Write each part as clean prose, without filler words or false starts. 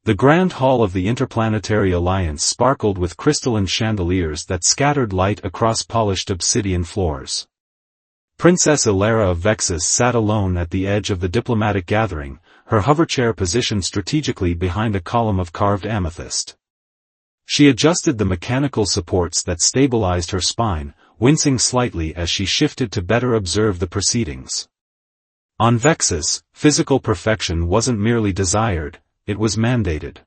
The grand hall of the Interplanetary Alliance sparkled with crystalline chandeliers that scattered light across polished obsidian floors. Princess Ilara of Vexus sat alone at the edge of the diplomatic gathering, her hoverchair positioned strategically behind a column of carved amethyst. She adjusted the mechanical supports that stabilized her spine, wincing slightly as she shifted to better observe the proceedings. On Vexus, physical perfection wasn't merely desired, it was mandated.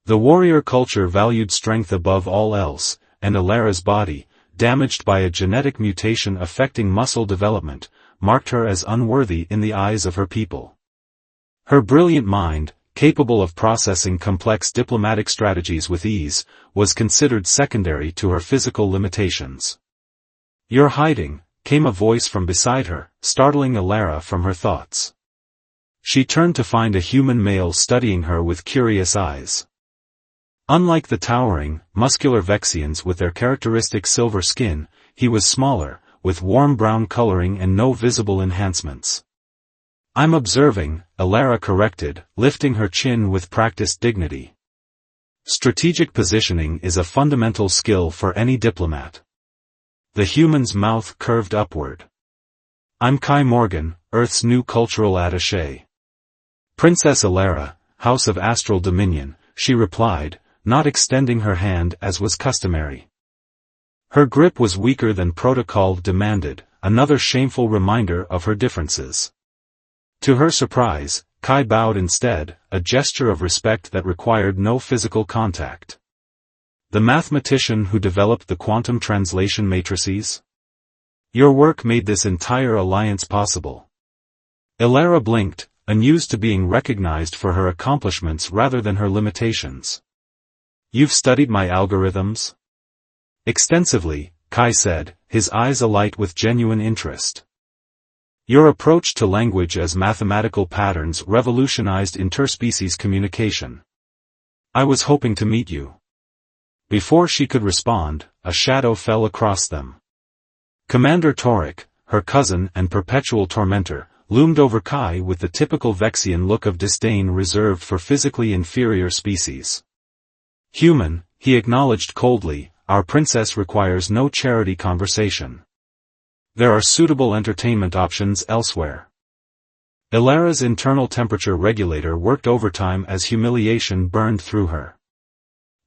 The warrior culture valued strength above all else, and Ilara's body, damaged by a genetic mutation affecting muscle development, marked her as unworthy in the eyes of her people. Her brilliant mind, capable of processing complex diplomatic strategies with ease, was considered secondary to her physical limitations. "You're hiding," came a voice from beside her, startling Ilara from her thoughts. She turned to find a human male studying her with curious eyes. Unlike the towering, muscular Vexians with their characteristic silver skin, he was smaller, with warm brown coloring and no visible enhancements. "I'm observing," Ilara corrected, lifting her chin with practiced dignity. Strategic positioning is a fundamental skill for any diplomat. The human's mouth curved upward. "I'm Kai Morgan, Earth's new cultural attaché." "Princess Ilara, House of Astral Dominion," she replied, not extending her hand as was customary. Her grip was weaker than protocol demanded, another shameful reminder of her differences. To her surprise, Kai bowed instead, a gesture of respect that required no physical contact. "The mathematician who developed the quantum translation matrices? Your work made this entire alliance possible." Ilara blinked, unused to being recognized for her accomplishments rather than her limitations. "You've studied my algorithms?" "Extensively," Kai said, his eyes alight with genuine interest. "Your approach to language as mathematical patterns revolutionized interspecies communication. I was hoping to meet you." Before she could respond, a shadow fell across them. Commander Torek, her cousin and perpetual tormentor, loomed over Kai with the typical Vexian look of disdain reserved for physically inferior species. "Human," he acknowledged coldly, "our princess requires no charity conversation. There are suitable entertainment options elsewhere." Ilara's internal temperature regulator worked overtime as humiliation burned through her.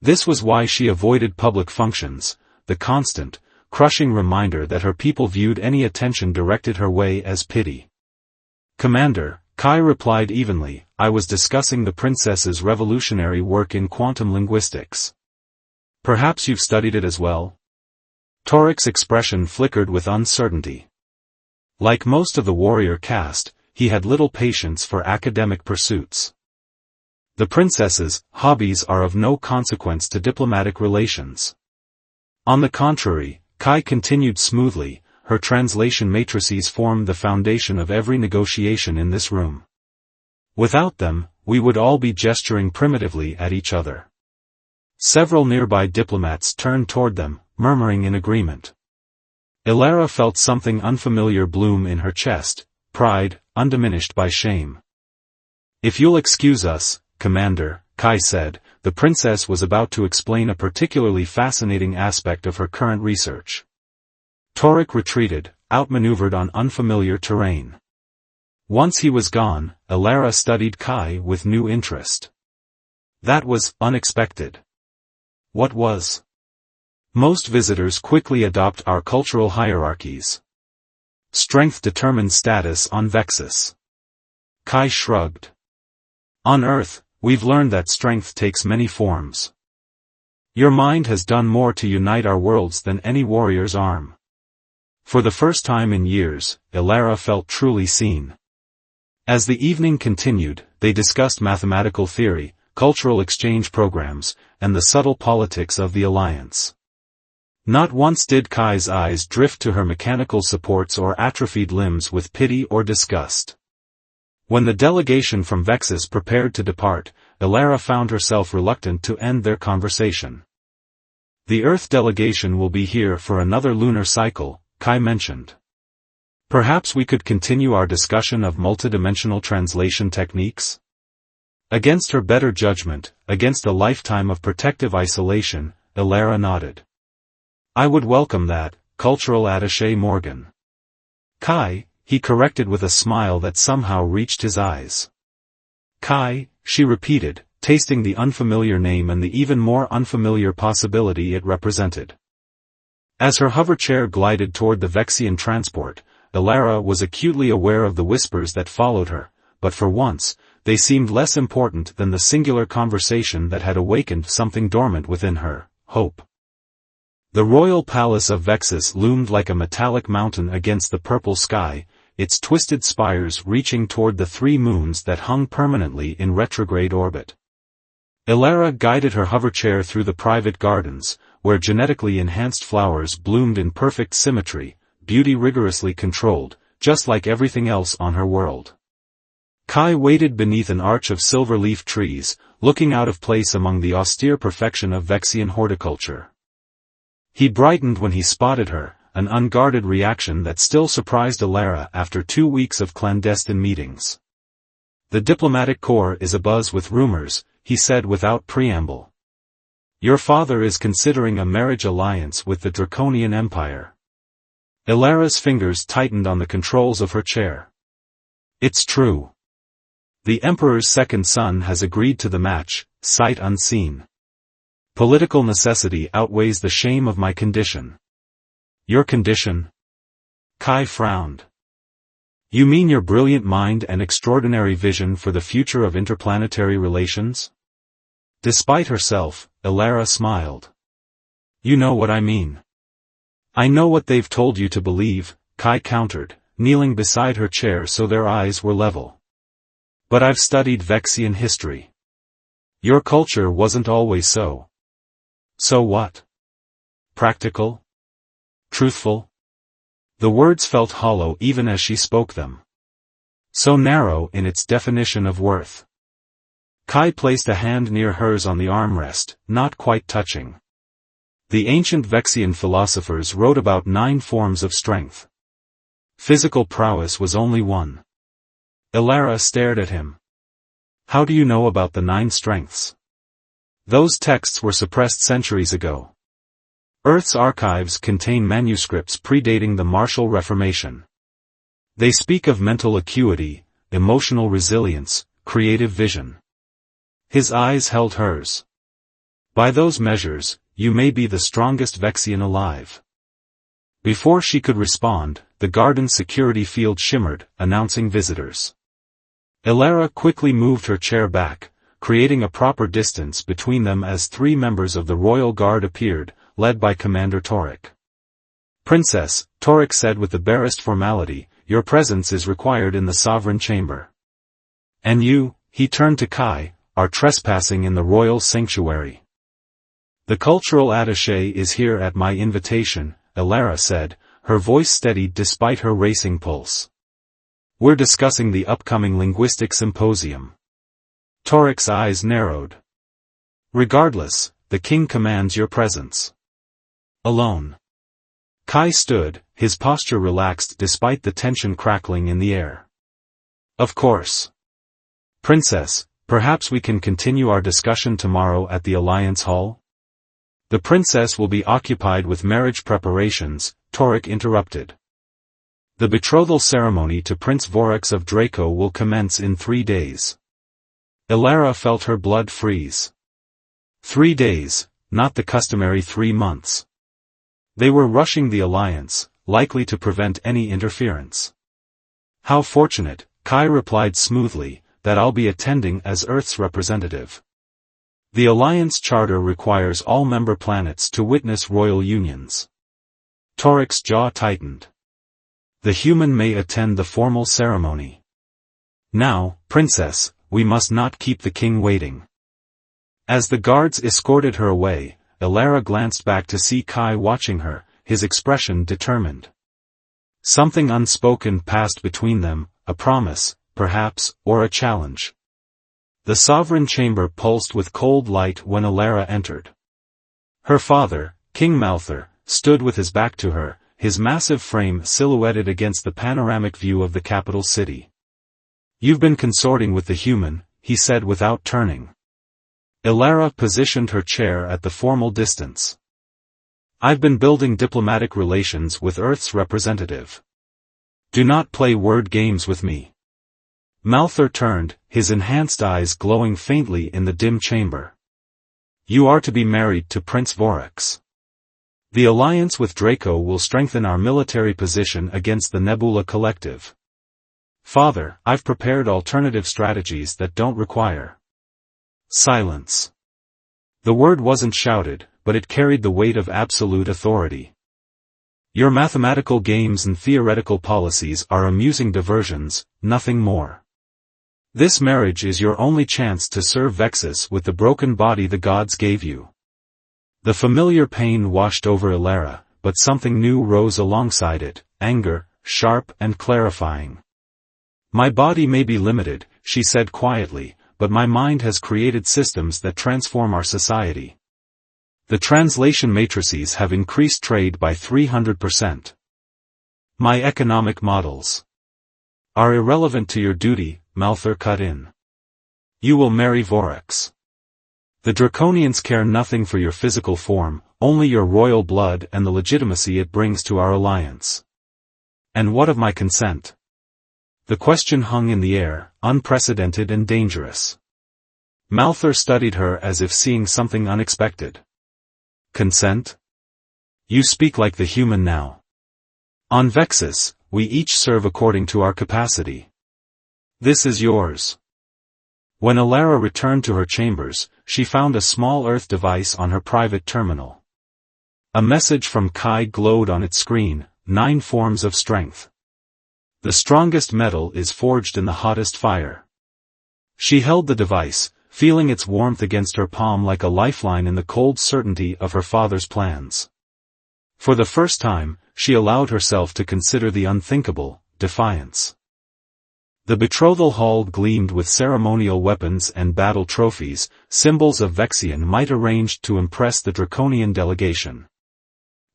This was why she avoided public functions, the constant, crushing reminder that her people viewed any attention directed her way as pity. "Commander," Kai replied evenly, "I was discussing the princess's revolutionary work in quantum linguistics. Perhaps you've studied it as well?" Torek's expression flickered with uncertainty. Like most of the warrior caste, he had little patience for academic pursuits. The princess's hobbies are of no consequence to diplomatic relations. On the contrary, Kai continued smoothly, her translation matrices form the foundation of every negotiation in this room. Without them, we would all be gesturing primitively at each other. Several nearby diplomats turned toward them, murmuring in agreement. Ilara felt something unfamiliar bloom in her chest, pride, undiminished by shame. "If you'll excuse us, Commander," Kai said, the princess was about to explain a particularly fascinating aspect of her current research. Torek retreated, outmaneuvered on unfamiliar terrain. Once he was gone, Ilara studied Kai with new interest. That was unexpected. What was? Most visitors quickly adopt our cultural hierarchies. Strength determines status on Vexus. Kai shrugged. On Earth, we've learned that strength takes many forms. Your mind has done more to unite our worlds than any warrior's arm. For the first time in years, Ilara felt truly seen. As the evening continued, they discussed mathematical theory, cultural exchange programs, and the subtle politics of the alliance. Not once did Kai's eyes drift to her mechanical supports or atrophied limbs with pity or disgust. When the delegation from Vexus prepared to depart, Ilara found herself reluctant to end their conversation. "The Earth delegation will be here for another lunar cycle," Kai mentioned. "Perhaps we could continue our discussion of multidimensional translation techniques?" Against her better judgment, against a lifetime of protective isolation, Elara nodded. I would welcome that, cultural attaché Morgan. Kai, he corrected with a smile that somehow reached his eyes. Kai, she repeated, tasting the unfamiliar name and the even more unfamiliar possibility it represented. As her hoverchair glided toward the Vexian transport, Elara was acutely aware of the whispers that followed her, but for once, they seemed less important than the singular conversation that had awakened something dormant within her, hope. The royal palace of Vexus loomed like a metallic mountain against the purple sky, its twisted spires reaching toward the 3 moons that hung permanently in retrograde orbit. Elara guided her hoverchair through the private gardens, where genetically enhanced flowers bloomed in perfect symmetry, beauty rigorously controlled, just like everything else on her world. Kai waited beneath an arch of silver-leaf trees, looking out of place among the austere perfection of Vexian horticulture. He brightened when he spotted her, an unguarded reaction that still surprised Elara after 2 weeks of clandestine meetings. The diplomatic corps is abuzz with rumors, he said without preamble. Your father is considering a marriage alliance with the Draconian Empire. Elara's fingers tightened on the controls of her chair. It's true. The Emperor's second son has agreed to the match, sight unseen. Political necessity outweighs the shame of my condition. Your condition? Kai frowned. You mean your brilliant mind and extraordinary vision for the future of interplanetary relations? Despite herself, Elara smiled. You know what I mean. I know what they've told you to believe, Kai countered, kneeling beside her chair so their eyes were level. But I've studied Vexian history. Your culture wasn't always so. So what? Practical? Truthful? The words felt hollow even as she spoke them. So narrow in its definition of worth. Kai placed a hand near hers on the armrest, not quite touching. The ancient Vexian philosophers wrote about 9 forms of strength. Physical prowess was only one. Elara stared at him. How do you know about the 9 strengths? Those texts were suppressed centuries ago. Earth's archives contain manuscripts predating the martial Reformation. They speak of mental acuity, emotional resilience, creative vision. His eyes held hers. By those measures, you may be the strongest Vexian alive. Before she could respond, the garden's security field shimmered, announcing visitors. Elara quickly moved her chair back, creating a proper distance between them as 3 members of the royal guard appeared, led by Commander Torek. Princess, Torek said with the barest formality, your presence is required in the sovereign chamber. And you, he turned to Kai, are trespassing in the royal sanctuary. The cultural attaché is here at my invitation, Elara said, her voice steadied despite her racing pulse. We're discussing the upcoming linguistic symposium. Torek's eyes narrowed. Regardless, the king commands your presence. Alone. Kai stood, his posture relaxed despite the tension crackling in the air. Of course. Princess, perhaps we can continue our discussion tomorrow at the Alliance Hall? The princess will be occupied with marriage preparations, Torek interrupted. The betrothal ceremony to Prince Vorax of Draco will commence in 3 days. Elara felt her blood freeze. 3 days, not the customary 3 months. They were rushing the alliance, likely to prevent any interference. How fortunate, Kai replied smoothly, that I'll be attending as Earth's representative. The Alliance Charter requires all member planets to witness royal unions. Torek's jaw tightened. The human may attend the formal ceremony. Now, Princess, we must not keep the king waiting. As the guards escorted her away, Elara glanced back to see Kai watching her, his expression determined. Something unspoken passed between them, a promise, perhaps, or a challenge. The sovereign chamber pulsed with cold light when Elara entered. Her father, King Malthur, stood with his back to her, his massive frame silhouetted against the panoramic view of the capital city. You've been consorting with the human, he said without turning. Ilara positioned her chair at the formal distance. I've been building diplomatic relations with Earth's representative. Do not play word games with me. Malthur turned, his enhanced eyes glowing faintly in the dim chamber. You are to be married to Prince Vorax. The alliance with Draco will strengthen our military position against the Nebula Collective. Father, I've prepared alternative strategies that don't require. Silence. The word wasn't shouted, but it carried the weight of absolute authority. Your mathematical games and theoretical policies are amusing diversions, nothing more. This marriage is your only chance to serve Vexus with the broken body the gods gave you. The familiar pain washed over Ilara, but something new rose alongside it, anger, sharp and clarifying. My body may be limited, she said quietly, but my mind has created systems that transform our society. The translation matrices have increased trade by 300%. My economic models are irrelevant to your duty, Malthur cut in. You will marry Vorax. The Draconians care nothing for your physical form, only your royal blood and the legitimacy it brings to our alliance. And what of my consent? The question hung in the air, unprecedented and dangerous. Malthur studied her as if seeing something unexpected. Consent? You speak like the human now. On Vexus, we each serve according to our capacity. This is yours. When Ilara returned to her chambers, she found a small Earth device on her private terminal. A message from Kai glowed on its screen, 9 forms of strength. The strongest metal is forged in the hottest fire. She held the device, feeling its warmth against her palm like a lifeline in the cold certainty of her father's plans. For the first time, she allowed herself to consider the unthinkable, defiance. The betrothal hall gleamed with ceremonial weapons and battle trophies, symbols of Vexian might arranged to impress the Draconian delegation.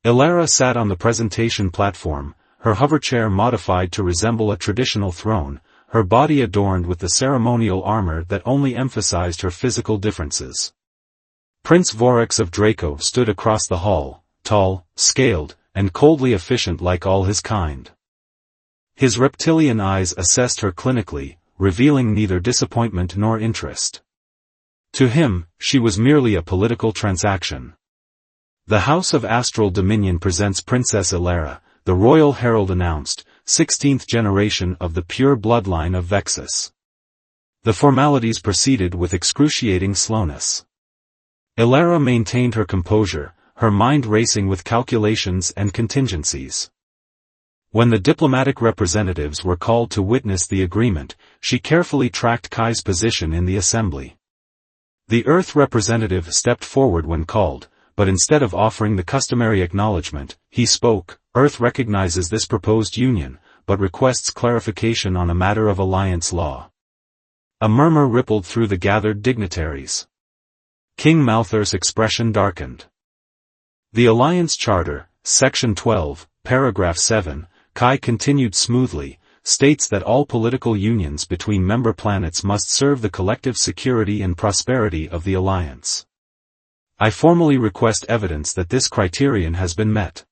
Ilara sat on the presentation platform, her hoverchair modified to resemble a traditional throne, her body adorned with the ceremonial armor that only emphasized her physical differences. Prince Vorax of Draco stood across the hall, tall, scaled, and coldly efficient like all his kind. His reptilian eyes assessed her clinically, revealing neither disappointment nor interest. To him, she was merely a political transaction. The House of Astral Dominion presents Princess Ilara, the royal herald announced, 16th generation of the pure bloodline of Vexus. The formalities proceeded with excruciating slowness. Ilara maintained her composure, her mind racing with calculations and contingencies. When the diplomatic representatives were called to witness the agreement, she carefully tracked Kai's position in the assembly. The Earth representative stepped forward when called, but instead of offering the customary acknowledgement, he spoke. Earth recognizes this proposed union, but requests clarification on a matter of alliance law. A murmur rippled through the gathered dignitaries. King Malthur's expression darkened. The Alliance Charter, Section 12, Paragraph 7, Kai continued smoothly, states that all political unions between member planets must serve the collective security and prosperity of the Alliance. I formally request evidence that this criterion has been met.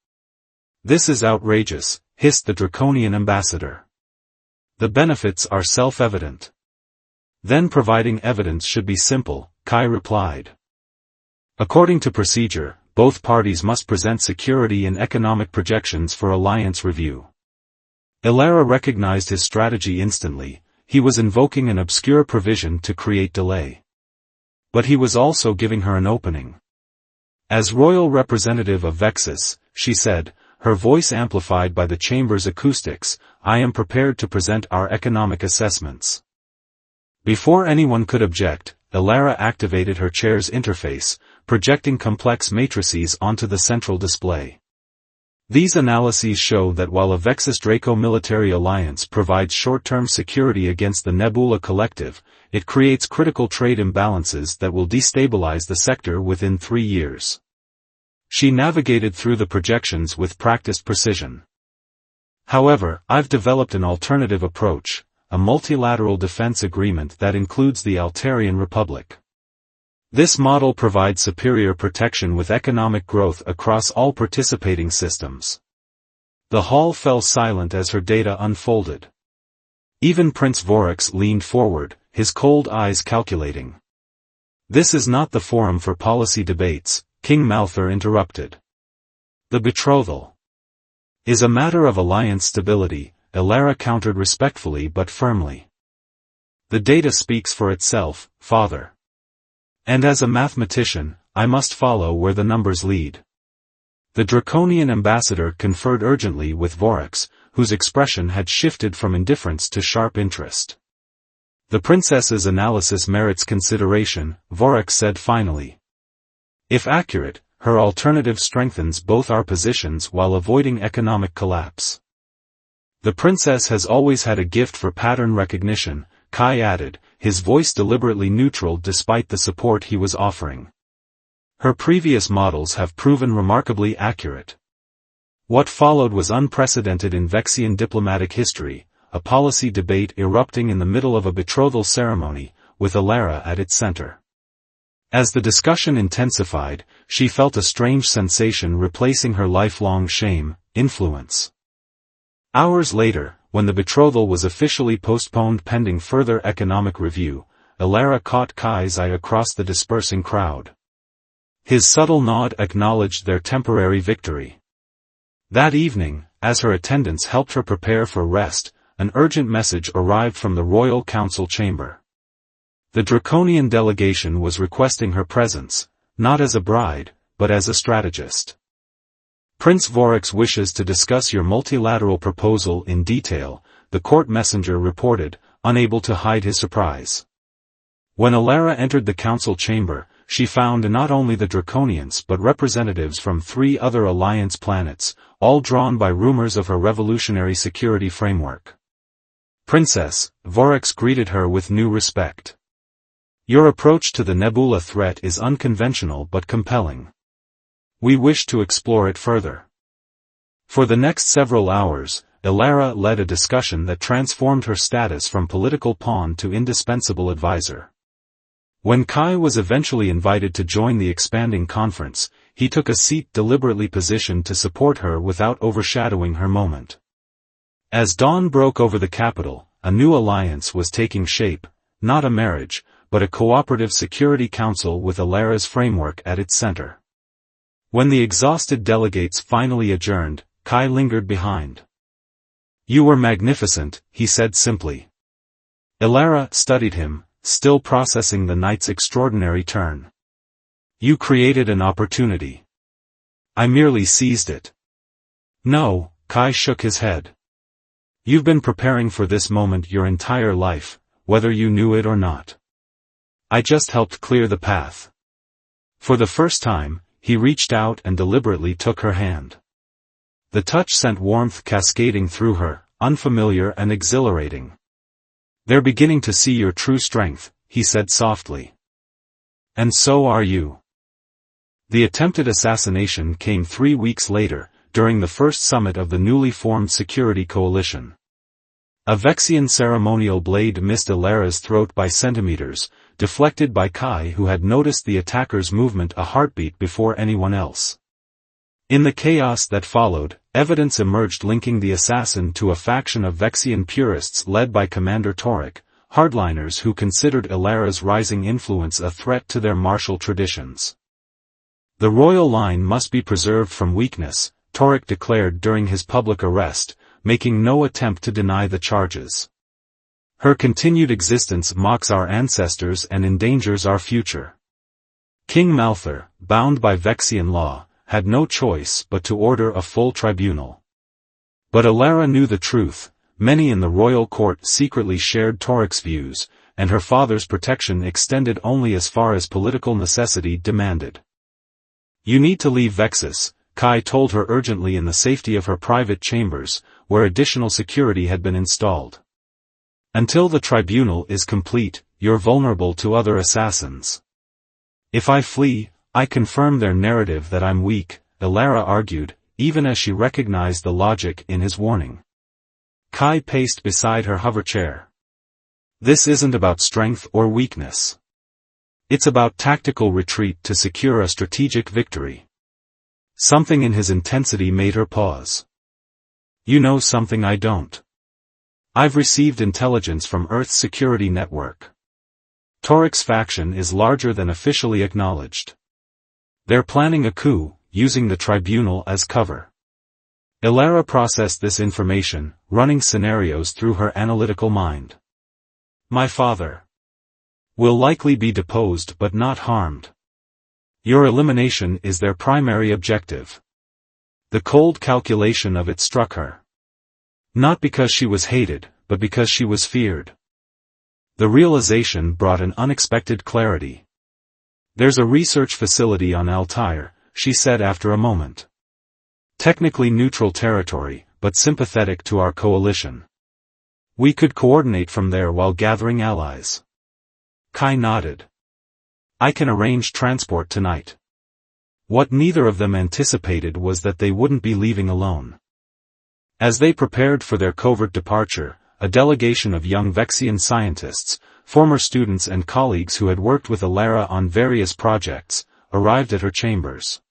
This is outrageous, hissed the Draconian ambassador. The benefits are self-evident. Then providing evidence should be simple, Kai replied. According to procedure, both parties must present security and economic projections for alliance review. Ilara recognized his strategy instantly, he was invoking an obscure provision to create delay. But he was also giving her an opening. As royal representative of Vexus, she said, her voice amplified by the chamber's acoustics, I am prepared to present our economic assessments. Before anyone could object, Ilara activated her chair's interface, projecting complex matrices onto the central display. These analyses show that while a Vexus-Draco military alliance provides short-term security against the Nebula Collective, it creates critical trade imbalances that will destabilize the sector within 3 years. She navigated through the projections with practiced precision. However, I've developed an alternative approach, a multilateral defense agreement that includes the Altarian Republic. This model provides superior protection with economic growth across all participating systems. The hall fell silent as her data unfolded. Even Prince Vorax leaned forward, his cold eyes calculating. "This is not the forum for policy debates," King Malthur interrupted. "The betrothal is a matter of alliance stability," Elara countered respectfully but firmly. "The data speaks for itself, father. And as a mathematician, I must follow where the numbers lead." The Draconian ambassador conferred urgently with Vorax, whose expression had shifted from indifference to sharp interest. "The princess's analysis merits consideration," Vorax said finally. "If accurate, her alternative strengthens both our positions while avoiding economic collapse." "The princess has always had a gift for pattern recognition," Kai added, his voice deliberately neutral despite the support he was offering. "Her previous models have proven remarkably accurate." What followed was unprecedented in Vexian diplomatic history, a policy debate erupting in the middle of a betrothal ceremony, with Elara at its center. As the discussion intensified, she felt a strange sensation replacing her lifelong shame, influence. Hours later, when the betrothal was officially postponed pending further economic review, Elara caught Kai's eye across the dispersing crowd. His subtle nod acknowledged their temporary victory. That evening, as her attendants helped her prepare for rest, an urgent message arrived from the Royal Council chamber. The Draconian delegation was requesting her presence, not as a bride, but as a strategist. "Prince Vorax wishes to discuss your multilateral proposal in detail," the court messenger reported, unable to hide his surprise. When Elara entered the council chamber, she found not only the Draconians but representatives from 3 other Alliance planets, all drawn by rumors of her revolutionary security framework. "Princess," Vorax greeted her with new respect. "Your approach to the Nebula threat is unconventional but compelling. We wish to explore it further." For the next several hours, Elara led a discussion that transformed her status from political pawn to indispensable advisor. When Kai was eventually invited to join the expanding conference, he took a seat deliberately positioned to support her without overshadowing her moment. As dawn broke over the capital, a new alliance was taking shape, not a marriage, but a cooperative security council with Elara's framework at its center. When the exhausted delegates finally adjourned, Kai lingered behind. "You were magnificent," he said simply. Elara studied him, still processing the night's extraordinary turn. "You created an opportunity. I merely seized it." "No," Kai shook his head. "You've been preparing for this moment your entire life, whether you knew it or not. I just helped clear the path." For the first time, he reached out and deliberately took her hand. The touch sent warmth cascading through her, unfamiliar and exhilarating. "They're beginning to see your true strength," he said softly. "And so are you." The attempted assassination came 3 weeks later, during the first summit of the newly formed Security Coalition. A Vexian ceremonial blade missed Elara's throat by centimeters, deflected by Kai, who had noticed the attacker's movement a heartbeat before anyone else. In the chaos that followed, evidence emerged linking the assassin to a faction of Vexian purists led by Commander Torek, hardliners who considered Elara's rising influence a threat to their martial traditions. "The royal line must be preserved from weakness," Torek declared during his public arrest, making no attempt to deny the charges. "Her continued existence mocks our ancestors and endangers our future." King Malthur, bound by Vexian law, had no choice but to order a full tribunal. But Elara knew the truth. Many in the royal court secretly shared Torek's views, and her father's protection extended only as far as political necessity demanded. "You need to leave Vexus," Kai told her urgently in the safety of her private chambers, where additional security had been installed. "Until the tribunal is complete, you're vulnerable to other assassins." "If I flee, I confirm their narrative that I'm weak," Elara argued, even as she recognized the logic in his warning. Kai paced beside her hoverchair. This isn't about strength or weakness. It's about tactical retreat to secure a strategic victory. Something in his intensity made her pause. You know something I don't. I've received intelligence from Earth's security network. Torik's faction is larger than officially acknowledged. They're planning a coup, using the tribunal as cover. Ilara processed this information, running scenarios through her analytical mind. My father will likely be deposed but not harmed. Your elimination is their primary objective. The cold calculation of it struck her. Not because she was hated, but because she was feared. The realization brought an unexpected clarity. There's a research facility on Altair, she said after a moment. Technically neutral territory, but sympathetic to our coalition. We could coordinate from there while gathering allies. Kai nodded. I can arrange transport tonight. What neither of them anticipated was that they wouldn't be leaving alone. As they prepared for their covert departure, a delegation of young Vexian scientists, former students and colleagues who had worked with Ilara on various projects, arrived at her chambers.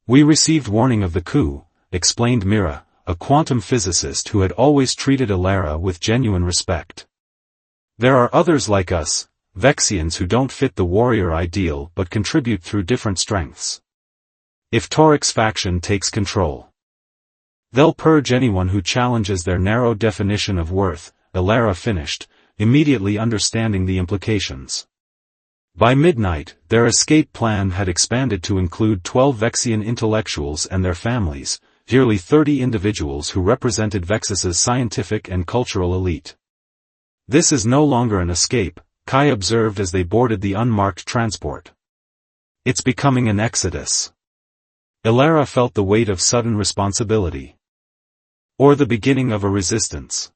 We received warning of the coup, explained Mira, a quantum physicist who had always treated Ilara with genuine respect. There are others like us, Vexians who don't fit the warrior ideal but contribute through different strengths. If Torik's faction takes control, they'll purge anyone who challenges their narrow definition of worth, Ilara finished, immediately understanding the implications. By midnight, their escape plan had expanded to include 12 Vexian intellectuals and their families, nearly 30 individuals who represented Vexus's scientific and cultural elite. This is no longer an escape, Kai observed as they boarded the unmarked transport. It's becoming an exodus. Ilara felt the weight of sudden responsibility. Or the beginning of a resistance.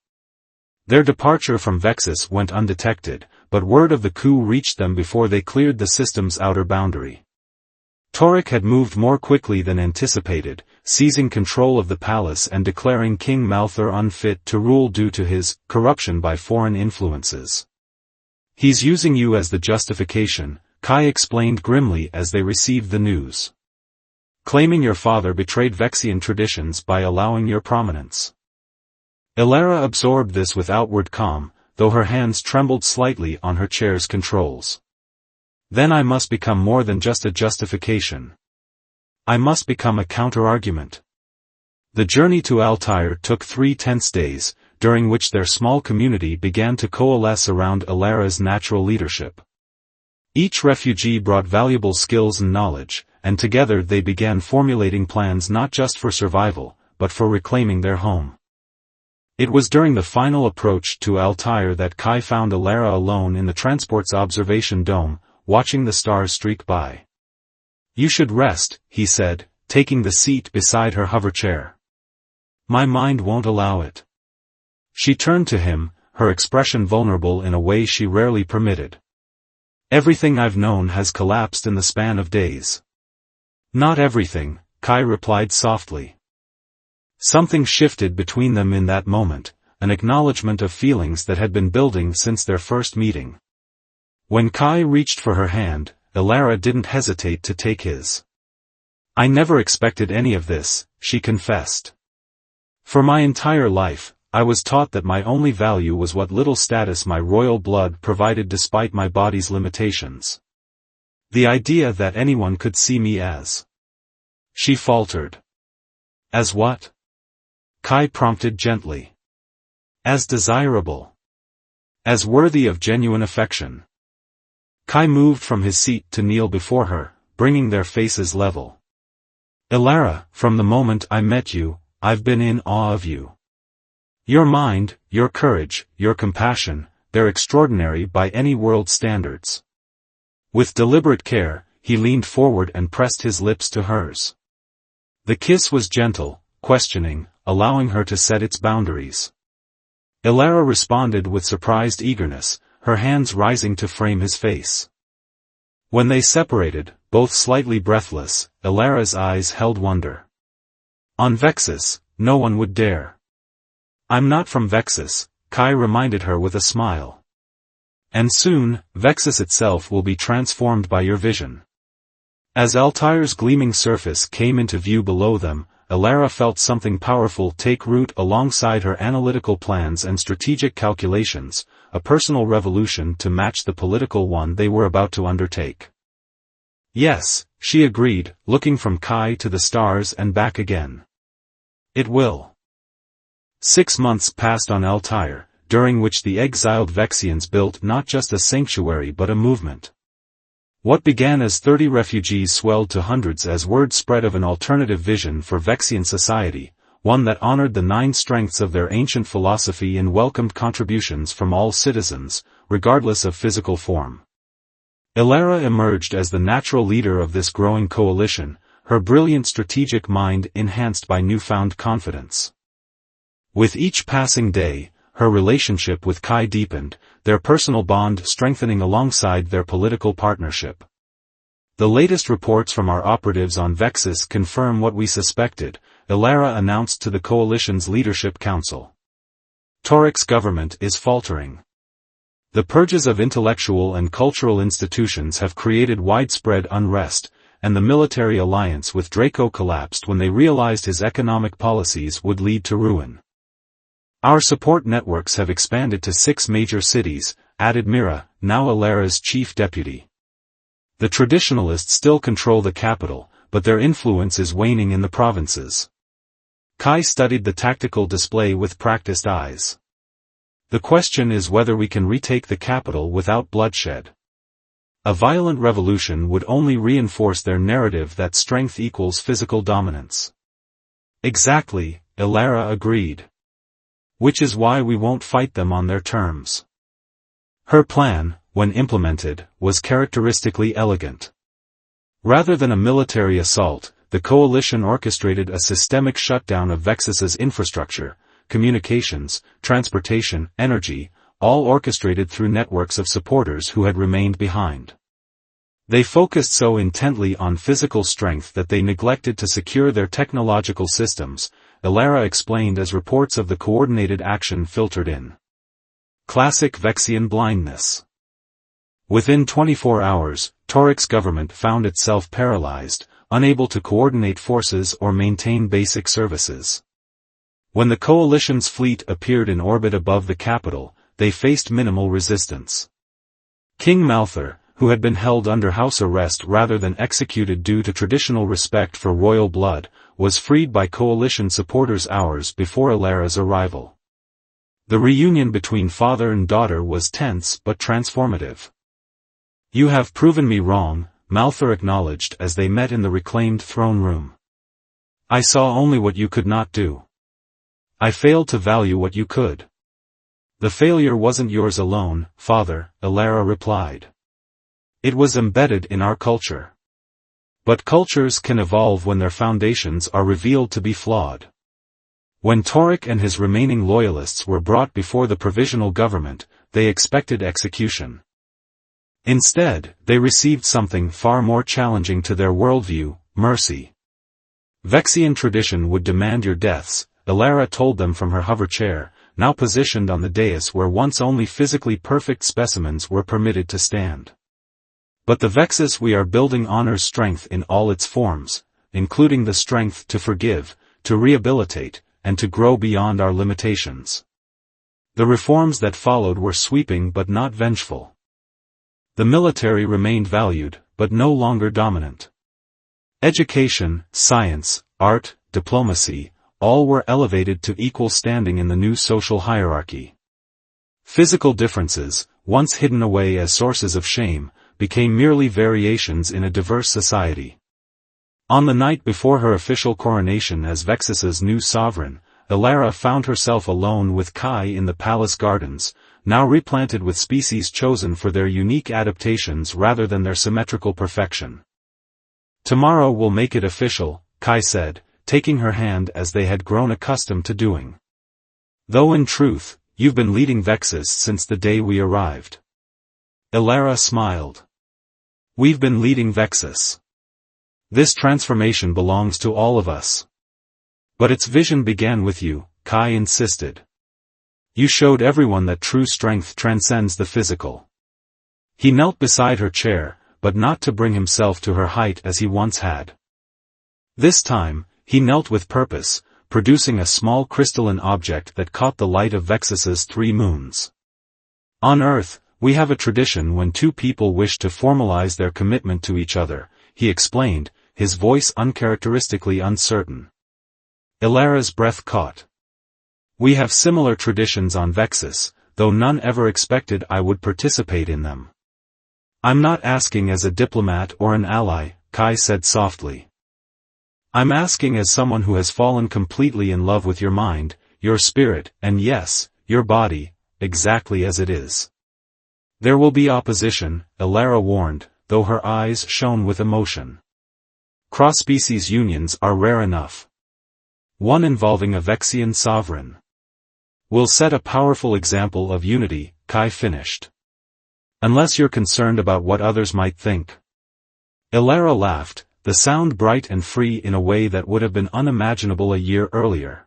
Their departure from Vexus went undetected, but word of the coup reached them before they cleared the system's outer boundary. Torik had moved more quickly than anticipated, seizing control of the palace and declaring King Malthur unfit to rule due to his corruption by foreign influences. He's using you as the justification, Kai explained grimly as they received the news. Claiming your father betrayed Vexian traditions by allowing your prominence. Ilara absorbed this with outward calm, though her hands trembled slightly on her chair's controls. Then I must become more than just a justification. I must become a counter-argument. The journey to Altair took 3 tense days, during which their small community began to coalesce around Ilara's natural leadership. Each refugee brought valuable skills and knowledge, and together they began formulating plans not just for survival, but for reclaiming their home. It was during the final approach to Altair that Kai found Ilara alone in the transport's observation dome, watching the stars streak by. You should rest, he said, taking the seat beside her hover chair. My mind won't allow it. She turned to him, her expression vulnerable in a way she rarely permitted. Everything I've known has collapsed in the span of days. Not everything, Kai replied softly. Something shifted between them in that moment, an acknowledgement of feelings that had been building since their first meeting. When Kai reached for her hand, Ilara didn't hesitate to take his. I never expected any of this, she confessed. For my entire life, I was taught that my only value was what little status my royal blood provided despite my body's limitations. The idea that anyone could see me as. She faltered. As what? Kai prompted gently. As desirable. As worthy of genuine affection. Kai moved from his seat to kneel before her, bringing their faces level. Ilara, from the moment I met you, I've been in awe of you. Your mind, your courage, your compassion, they're extraordinary by any world standards. With deliberate care, he leaned forward and pressed his lips to hers. The kiss was gentle, questioning, allowing her to set its boundaries. Ilara responded with surprised eagerness, her hands rising to frame his face. When they separated, both slightly breathless, Ilara's eyes held wonder. On Vexus, no one would dare. I'm not from Vexus, Kai reminded her with a smile. And soon, Vexus itself will be transformed by your vision. As Altair's gleaming surface came into view below them, Elara felt something powerful take root alongside her analytical plans and strategic calculations, a personal revolution to match the political one they were about to undertake. Yes, she agreed, looking from Kai to the stars and back again. It will. 6 months passed on Altair, during which the exiled Vexians built not just a sanctuary but a movement. What began as 30 refugees swelled to hundreds as word spread of an alternative vision for Vexian society, one that honored the 9 strengths of their ancient philosophy and welcomed contributions from all citizens, regardless of physical form. Elara emerged as the natural leader of this growing coalition, her brilliant strategic mind enhanced by newfound confidence. With each passing day, her relationship with Kai deepened, their personal bond strengthening alongside their political partnership. The latest reports from our operatives on Vexus confirm what we suspected, Elara announced to the coalition's leadership council. Toric's government is faltering. The purges of intellectual and cultural institutions have created widespread unrest, and the military alliance with Draco collapsed when they realized his economic policies would lead to ruin. Our support networks have expanded to 6 major cities, added Mira, now Elara's chief deputy. The traditionalists still control the capital, but their influence is waning in the provinces. Kai studied the tactical display with practiced eyes. The question is whether we can retake the capital without bloodshed. A violent revolution would only reinforce their narrative that strength equals physical dominance. Exactly, Elara agreed. Which is why we won't fight them on their terms. Her plan, when implemented, was characteristically elegant. Rather than a military assault, the coalition orchestrated a systemic shutdown of Vexus's infrastructure, communications, transportation, energy, all orchestrated through networks of supporters who had remained behind. They focused so intently on physical strength that they neglected to secure their technological systems, Elara explained as reports of the coordinated action filtered in. Classic Vexian blindness. Within 24 hours, Toric's government found itself paralyzed, unable to coordinate forces or maintain basic services. When the coalition's fleet appeared in orbit above the capital, they faced minimal resistance. King Malthur, who had been held under house arrest rather than executed due to traditional respect for royal blood, was freed by coalition supporters hours before Elara's arrival. The reunion between father and daughter was tense but transformative. "You have proven me wrong," Malthur acknowledged as they met in the reclaimed throne room. "I saw only what you could not do. I failed to value what you could." "The failure wasn't yours alone, father," Elara replied. "It was embedded in our culture. But cultures can evolve when their foundations are revealed to be flawed." When Toric and his remaining loyalists were brought before the provisional government, they expected execution. Instead, they received something far more challenging to their worldview, mercy. Vexian tradition would demand your deaths, Elara told them from her hover chair, now positioned on the dais where once only physically perfect specimens were permitted to stand. "But the Vexus we are building honors strength in all its forms, including the strength to forgive, to rehabilitate, and to grow beyond our limitations." The reforms that followed were sweeping but not vengeful. The military remained valued, but no longer dominant. Education, science, art, diplomacy, all were elevated to equal standing in the new social hierarchy. Physical differences, once hidden away as sources of shame, became merely variations in a diverse society. On the night before her official coronation as Vexus's new sovereign, Elara found herself alone with Kai in the palace gardens, now replanted with species chosen for their unique adaptations rather than their symmetrical perfection. "Tomorrow will make it official," Kai said, taking her hand as they had grown accustomed to doing. "Though in truth, you've been leading Vexus since the day we arrived." Elara smiled. "We've been leading Vexus. This transformation belongs to all of us. But its vision began with you," Kai insisted. "You showed everyone that true strength transcends the physical." He knelt beside her chair, but not to bring himself to her height as he once had. This time, he knelt with purpose, producing a small crystalline object that caught the light of Vexus's 3 moons. On Earth, we have a tradition when two people wish to formalize their commitment to each other, he explained, his voice uncharacteristically uncertain. Ilara's breath caught. We have similar traditions on Vexus, though none ever expected I would participate in them. I'm not asking as a diplomat or an ally, Kai said softly. I'm asking as someone who has fallen completely in love with your mind, your spirit, and yes, your body, exactly as it is. There will be opposition, Ilara warned, though her eyes shone with emotion. Cross-species unions are rare enough. One involving a Vexian sovereign will set a powerful example of unity, Kai finished. Unless you're concerned about what others might think. Ilara laughed, the sound bright and free in a way that would have been unimaginable a year earlier.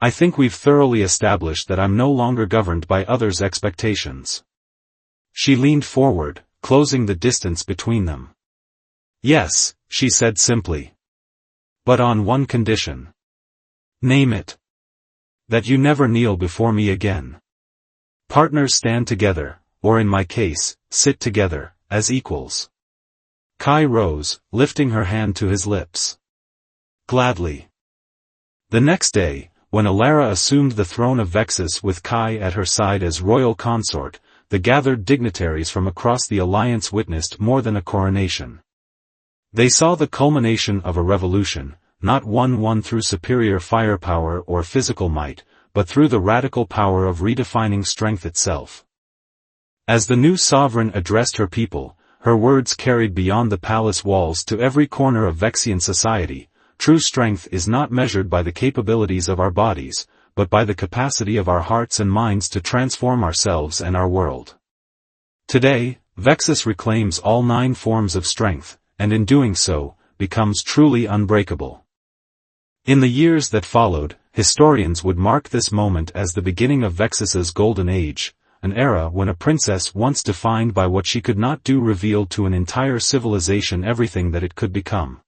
I think we've thoroughly established that I'm no longer governed by others' expectations. She leaned forward, closing the distance between them. Yes, she said simply. But on one condition. Name it. That you never kneel before me again. Partners stand together, or in my case, sit together, as equals. Kai rose, lifting her hand to his lips. Gladly. The next day, when Ilara assumed the throne of Vexus with Kai at her side as royal consort, the gathered dignitaries from across the alliance witnessed more than a coronation. They saw the culmination of a revolution, not one won through superior firepower or physical might, but through the radical power of redefining strength itself. As the new sovereign addressed her people, her words carried beyond the palace walls to every corner of Vexian society. True strength is not measured by the capabilities of our bodies, but by the capacity of our hearts and minds to transform ourselves and our world. Today, Vexus reclaims all 9 forms of strength, and in doing so, becomes truly unbreakable. In the years that followed, historians would mark this moment as the beginning of Vexus's golden age, an era when a princess once defined by what she could not do revealed to an entire civilization everything that it could become.